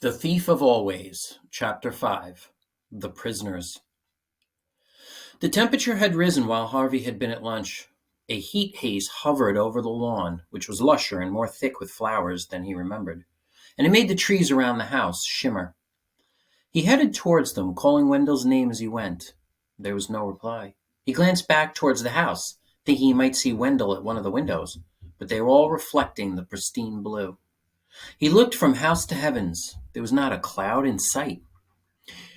The Thief of Always, Chapter 5. The Prisoners. The temperature had risen while Harvey had been at lunch. A heat haze hovered over the lawn, which was lusher and more thick with flowers than he remembered, and it made the trees around the house shimmer. He headed towards them, calling Wendell's name as he went. There was no reply. He glanced back towards the house, thinking he might see Wendell at one of the windows, but they were all reflecting the pristine blue. He looked from house to heavens. There was not a cloud in sight.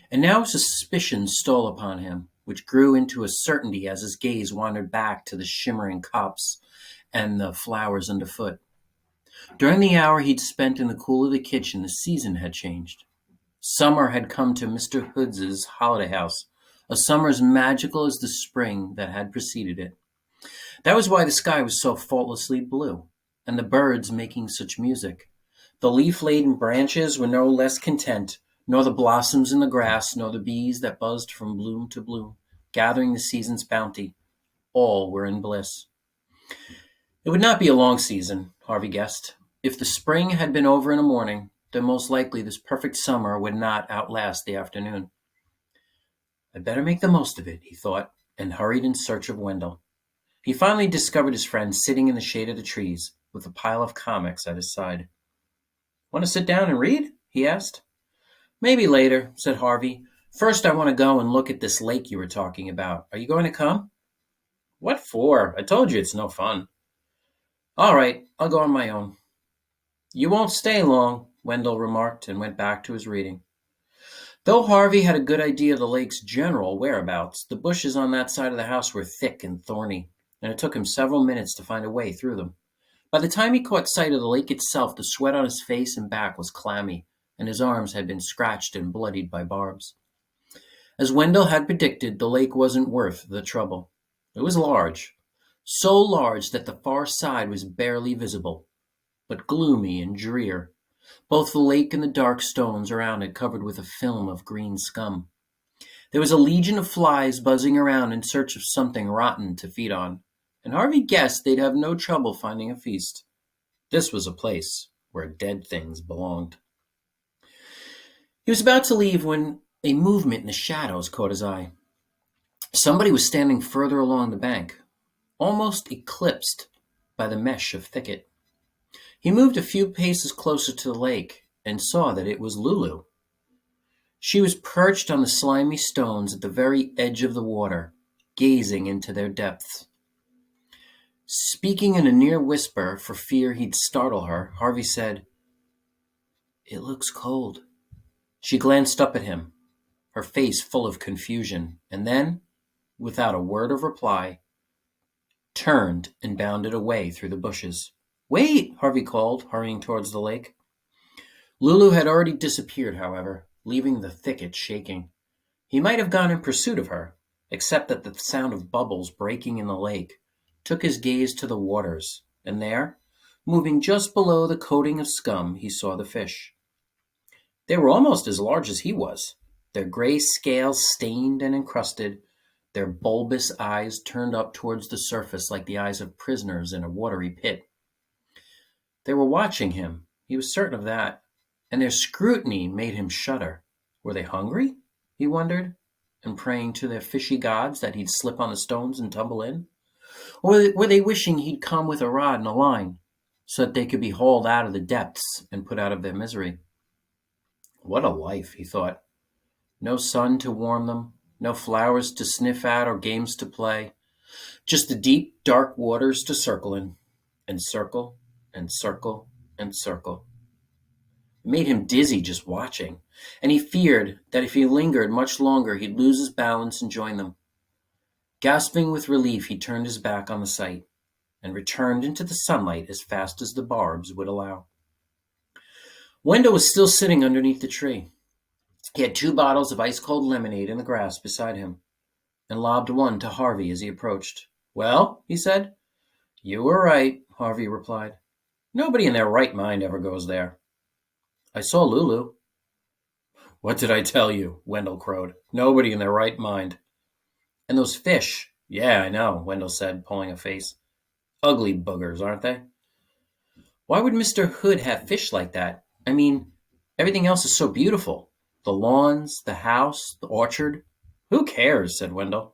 And now suspicion stole upon him, which grew into a certainty as his gaze wandered back to the shimmering copse and the flowers underfoot. During the hour he'd spent in the cool of the kitchen, the season had changed. Summer had come to Mr. Hood's holiday house, a summer as magical as the spring that had preceded it. That was why the sky was so faultlessly blue, and the birds making such music. The leaf-laden branches were no less content, nor the blossoms in the grass, nor the bees that buzzed from bloom to bloom, gathering the season's bounty. All were in bliss. It would not be a long season, Harvey guessed. If the spring had been over in a morning, then most likely this perfect summer would not outlast the afternoon. I'd better make the most of it, he thought, and hurried in search of Wendell. He finally discovered his friend sitting in the shade of the trees, with a pile of comics at his side. Want to sit down and read? He asked. Maybe later, said Harvey. First, I want to go and look at this lake you were talking about. Are you going to come? What for? I told you it's no fun. All right, I'll go on my own. You won't stay long, Wendell remarked and went back to his reading. Though Harvey had a good idea of the lake's general whereabouts, the bushes on that side of the house were thick and thorny, and it took him several minutes to find a way through them. By the time he caught sight of the lake itself, the sweat on his face and back was clammy, and his arms had been scratched and bloodied by barbs. As Wendell had predicted, the lake wasn't worth the trouble. It was large, so large that the far side was barely visible, but gloomy and drear, both the lake and the dark stones around it covered with a film of green scum. There was a legion of flies buzzing around in search of something rotten to feed on, and Harvey guessed they'd have no trouble finding a feast. This was a place where dead things belonged. He was about to leave when a movement in the shadows caught his eye. Somebody was standing further along the bank, almost eclipsed by the mesh of thicket. He moved a few paces closer to the lake and saw that it was Lulu. She was perched on the slimy stones at the very edge of the water, gazing into their depths. Speaking in a near whisper for fear he'd startle her, Harvey said, "It looks cold." She glanced up at him, her face full of confusion, and then, without a word of reply, turned and bounded away through the bushes. "Wait!" Harvey called, hurrying towards the lake. Lulu had already disappeared, however, leaving the thicket shaking. He might have gone in pursuit of her, except that the sound of bubbles breaking in the lake took his gaze to the waters, and there, moving just below the coating of scum, he saw the fish. They were almost as large as he was, their gray scales stained and encrusted, their bulbous eyes turned up towards the surface like the eyes of prisoners in a watery pit. They were watching him, he was certain of that, and their scrutiny made him shudder. Were they hungry? He wondered, and praying to their fishy gods that he'd slip on the stones and tumble in? Or were they wishing he'd come with a rod and a line, so that they could be hauled out of the depths and put out of their misery? What a life, he thought. No sun to warm them, no flowers to sniff at or games to play, just the deep, dark waters to circle in, and circle, and circle, and circle. It made him dizzy just watching, and he feared that if he lingered much longer he'd lose his balance and join them. Gasping with relief, he turned his back on the sight, and returned into the sunlight as fast as the barbs would allow. Wendell was still sitting underneath the tree. He had 2 bottles of ice-cold lemonade in the grass beside him, and lobbed one to Harvey as he approached. "Well," he said. "You were right," Harvey replied. "Nobody in their right mind ever goes there." "I saw Lulu." "What did I tell you?" Wendell crowed. "Nobody in their right mind." "And those fish." "Yeah, I know," Wendell said, pulling a face. "Ugly boogers, aren't they?" "Why would Mr. Hood have fish like that? I mean, Everything else is so beautiful. The lawns, the house, the orchard. Who cares? Said Wendell.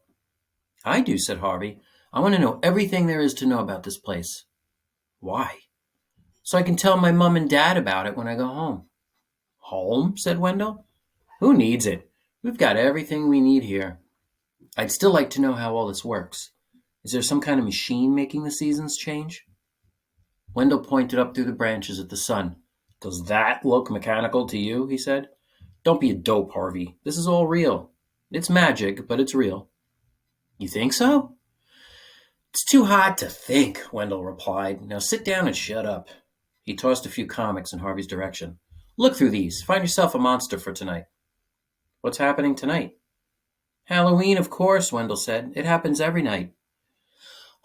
I do, said Harvey. I want to know everything there is to know about this place. Why? So I can tell my mom and dad about it when I go home. Home? Said Wendell. Who needs it? We've got everything we need here. I'd still like to know how all this works. Is there some kind of machine making the seasons change? Wendell pointed up through the branches at the sun. Does that look mechanical to you? He said. Don't be a dope, Harvey. This is all real. It's magic, but it's real. You think so? It's too hot to think, Wendell replied. Now sit down and shut up. He tossed a few comics in Harvey's direction. Look through these. Find yourself a monster for tonight. What's happening tonight? Halloween, of course, Wendell said. It happens every night.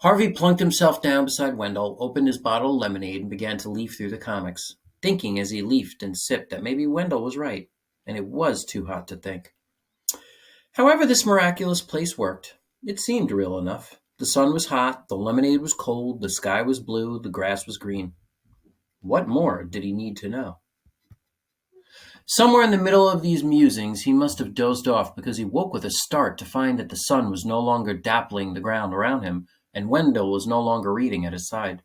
Harvey plunked himself down beside Wendell, opened his bottle of lemonade, and began to leaf through the comics, thinking as he leafed and sipped that maybe Wendell was right, and it was too hot to think. However, this miraculous place worked. It seemed real enough. The sun was hot, the lemonade was cold, the sky was blue, the grass was green. What more did he need to know? Somewhere in the middle of these musings, he must have dozed off because he woke with a start to find that the sun was no longer dappling the ground around him, and Wendell was no longer reading at his side.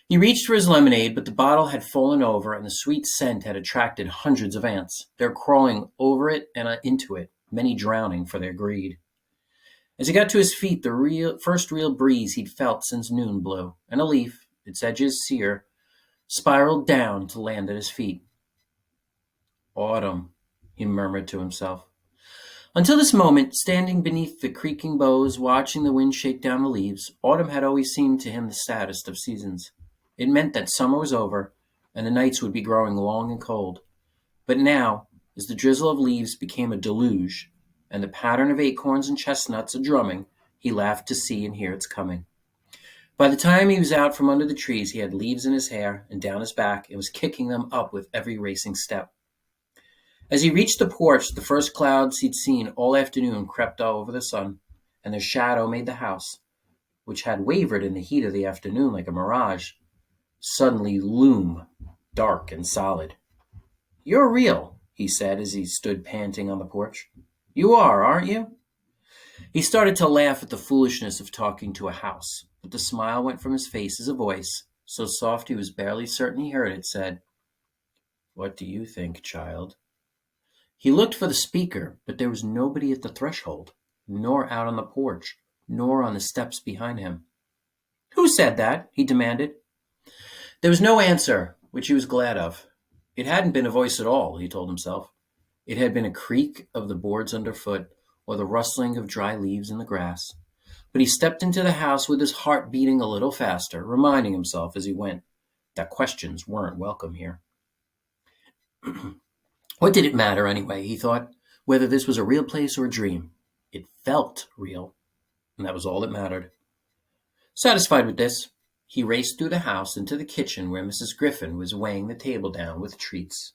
He reached for his lemonade, but the bottle had fallen over, and the sweet scent had attracted hundreds of ants. They were crawling over it and into it, many drowning for their greed. As he got to his feet, the first real breeze he'd felt since noon blew, and a leaf, its edges sere, spiraled down to land at his feet. Autumn, he murmured to himself. Until this moment, standing beneath the creaking boughs, watching the wind shake down the leaves, autumn had always seemed to him the saddest of seasons. It meant that summer was over, and the nights would be growing long and cold. But now, as the drizzle of leaves became a deluge, and the pattern of acorns and chestnuts a drumming, he laughed to see and hear its coming. By the time he was out from under the trees, he had leaves in his hair and down his back, and was kicking them up with every racing step. As he reached the porch, the first clouds he'd seen all afternoon crept over the sun, and their shadow made the house, which had wavered in the heat of the afternoon like a mirage, suddenly loom dark and solid. You're real, he said as he stood panting on the porch. You are, aren't you? He started to laugh at the foolishness of talking to a house, but the smile went from his face as a voice, so soft he was barely certain he heard it, said, What do you think, child? He looked for the speaker, but there was nobody at the threshold, nor out on the porch, nor on the steps behind him. Who said that? He demanded. There was no answer, which he was glad of. It hadn't been a voice at all, he told himself. It had been a creak of the boards underfoot, or the rustling of dry leaves in the grass. But he stepped into the house with his heart beating a little faster, reminding himself as he went that questions weren't welcome here. What did it matter anyway, he thought, whether this was a real place or a dream? It felt real, and that was all that mattered. Satisfied with this, he raced through the house into the kitchen where Mrs. Griffin was weighing the table down with treats.